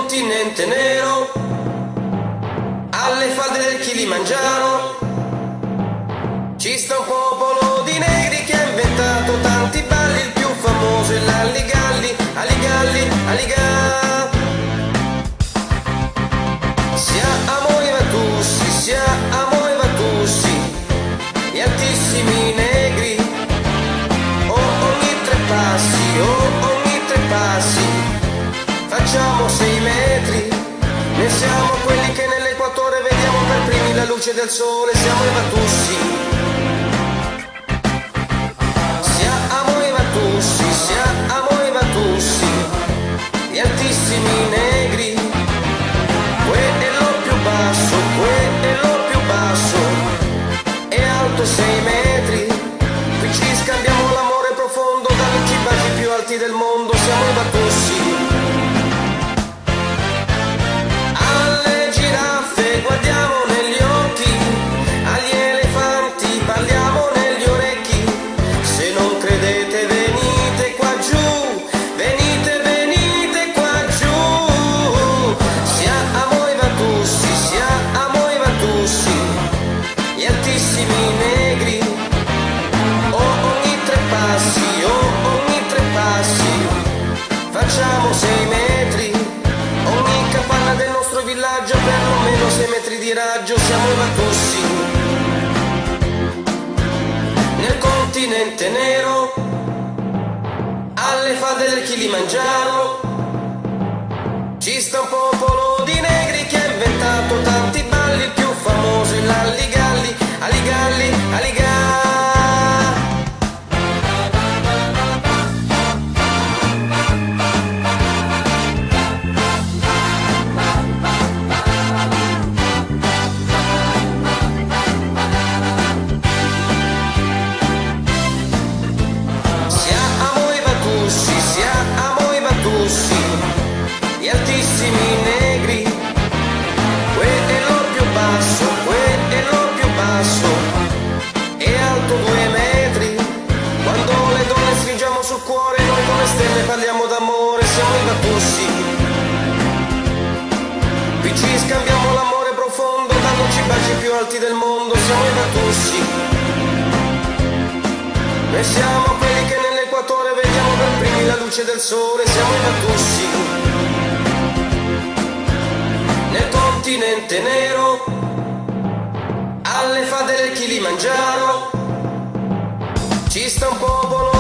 continente nero, alle falde del Kilimangiaro, ci sta un popolo di negri che ha inventato tanti balli, il più famoso è l'Alligalli, Aligalli, Aliga. Siamo i Vatussi, siamo i Vatussi, gli altissimi negri, ogni tre passi, facciamo 6 metri, ne siamo quelli che nell'equatore vediamo per primi la luce del sole, siamo i Vatussi. Siamo i Vatussi, siamo i Vatussi, gli altissimi negri, quello più basso, è alto 6 metri, qui ci scambiamo l'amore profondo, dagli baci più alti del mondo, siamo i Vatussi. Alle giraffe guardiamo negli occhi, agli elefanti parliamo negli orecchi, se non credete venite qua giù, venite qua giù. Siamo i Vatussi, gli altissimi negri, ogni tre passi, facciamo 6 metri, ogni capanna del nostro villaggio perlomeno 6 metri di raggio, siamo i Vatussi. Nel continente nero, alle falde del Kilimangiaro, ci sta un popolo di negri che ha inventato tanti balli, il più famoso è l'Alligalli, Aligalli, Aliga. Siamo i Vatussi, gli altissimi negri, quello più basso, è alto 2 metri, quando le donne stringiamo sul cuore, noi come stelle parliamo d'amore, siamo i Vatussi. Qui ci scambiamo l'amore profondo, dandoci i baci più alti del mondo, siamo i Vatussi. Noi siamo quelli che nell'equatore vediamo per primi la luce del sole, siamo i Vatussi. Nel continente nero, alle falde del Kilimangiaro, ci sta un popolo